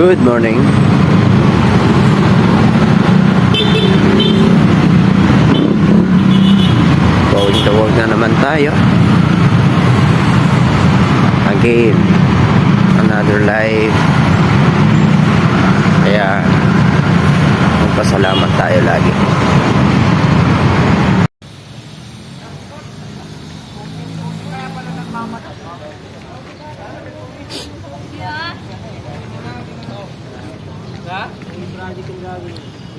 Good morning. Going to work na naman tayo. Again, another life. Kaya magpasalamat tayo lagi. Ha?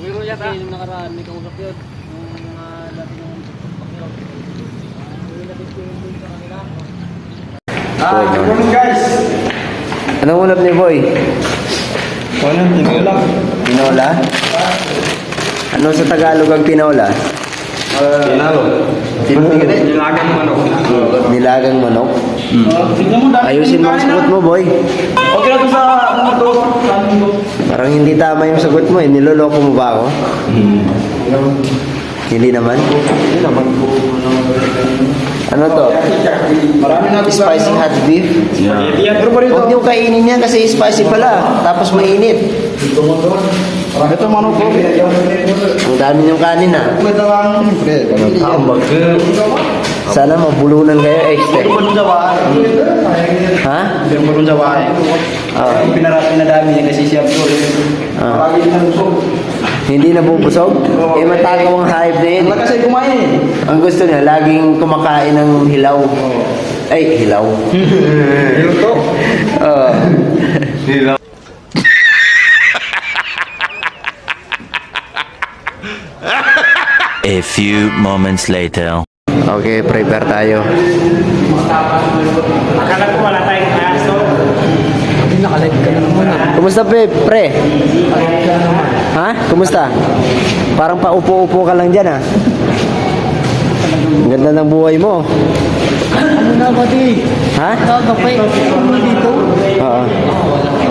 Wiro yata. Yung nakaraan, may kausap yun. Yung mga dati ng pakyaw. Yung nabigyan yung sa kanila. Good morning guys! Anong ulap ni Boy? Wala, tinola. Tinola? Ano sa Tagalog ang tinola? Tinalo. Nilagang manok. Nilagang manok? Tignan mo dahil. Ayusin mo ang sagot mo, Boy. Okay na to sa ano to? Parang hindi tama yung sagot mo eh. Niloloko mo ba ako? Hindi naman. Hindi naman po. Ano to? Marami na Spicy hot beef? Yeah. Pero pa rito. Huwag niyo kainin yan kasi spicy pala. Tapos mainit. Ito manok po. Ang dami niyong kanin ha. Ito lang. Tambag. Sana mabulunan kayo extra. Pero pa dun sa bahay. Ha? Pero pa dun sa bahay. Pinadami niya kasi siya po. Ah. Palagi na lusog. Hindi nabubusog? Eh matagaw ang hype na yun. Wala kasi kumain eh. Ang gusto niya, laging kumakain ng hilaw. Ay, hilaw. Ayun to. Hilaw. A few moments later. Okay, prepare tayo. Akala ko wala tayong aso. Nakalive ka na naman ah. Kumusta pre? Ha? Kumusta? Parang paupo-upo ka lang dyan ha? Ang ganda ng buhay mo. Ano na ba di? Ha? Gagapay. Ano dito? Oo.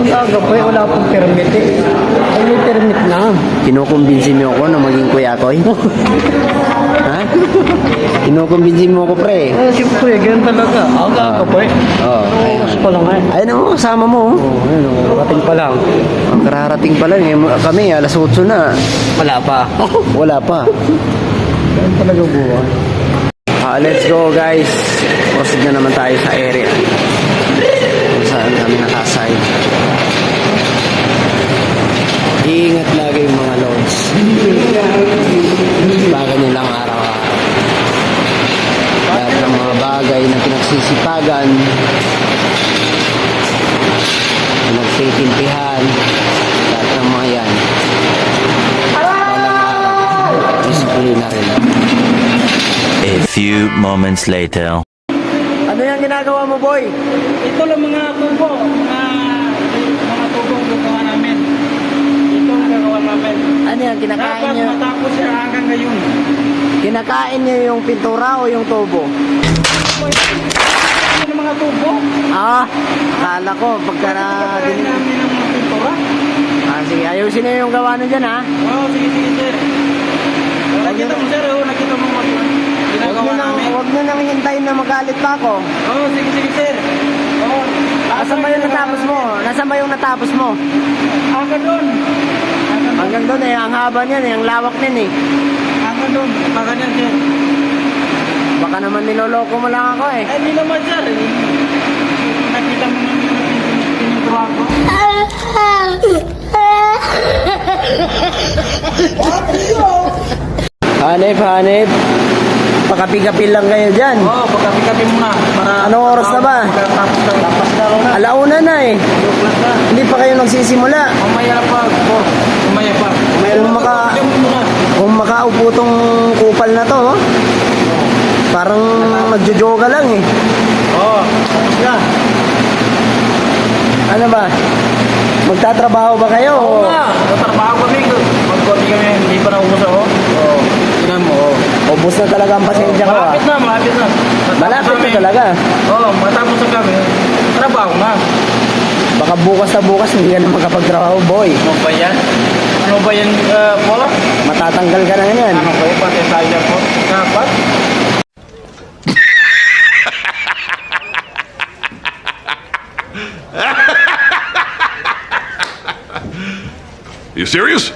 Ang gagapay, wala pong permit eh. Ay, may permit na. Kinukumbinsin mo ako na maging kuyakoy? Ha? Kinukumbinsin mo ako pre. Eh, siyempre, ganyan talaga. Ang gagapay. Oo. Oras pa lang eh. Ayun ako, kasama mo. Ayun, rating pa lang. Ang kararating pa lang. Kami, alas 8 na. Wala pa. Wala pa. Ganyan talaga buwan. Let's go guys. Proceed na naman tayo sa area kung saan kami nakasay. Iingat lagi yung mga loads. Baga nyo lang araw-araw. Lahat ng mga bagay na pinagsisipagan, pinagsitimpihan, lahat ng mga yan. Balang araw, disiplina rin. A few moments later. Ano yung ginagawa mo, boy? Ito lang mga tubo. Mga tubo ang gagawa namin. Ito ang gagawa namin. Ano yan, kinakain Dapat niyo? matapos siya hanggang ngayon. Kinakain niyo yung pintura o yung tubo? Ano ng mga tubo? Ah, kala ko pagka na Kaya namin ang mga pintura. sige, ayusin niyo yung gawa nyo dyan, ha? Oo, sige, sir. Nakita mo, sir. Nakita mo mga ginagawa namin. Huwag nyo nang hintayin na magalit pa ako. Oo, sige, sir. Oo. Nasaan ba yung natapos mo? Nasaan ba yung natapos mo? Hanggang doon. Hanggang doon eh, ang haba niyan eh, ang lawak niyan eh. Hanggang doon. Baka niyan, sir. Baka naman niloloko mo lang ako eh. Ay, hindi naman, sir. Nakita mo namin yung pininturahan ko. Hanip. Pakapi-kapi lang kayo dyan. Oo, pagkapi-kapi muna. Para Anong oras na ba? Tapos na ako na. Alauna na eh. Plus na. Hindi pa kayo nagsisimula. Mamaya pa. Mamaya pa. Kung makaupo tong kupal na to, oh. Parang magjojoga lang eh. Oo, tapos na. Ano ba? Magtatrabaho ba kayo? Oo nga. Tatrabaho kami. Magkordi kami. Hindi pa naubos ako. Oo. Tingnan mo. Oo. Ubus na talaga ang pasensya ko ah. Malapit na. Malapit na kami. talaga. Oo, matapos na kami. Trabaho na. Baka bukas hindi ka na makapagtrabaho, boy. Ano ba yan? Ano ba yan, Paul? Matatanggal ka na yan. Ano ba yan? Pati tayo po. Dapat. You serious?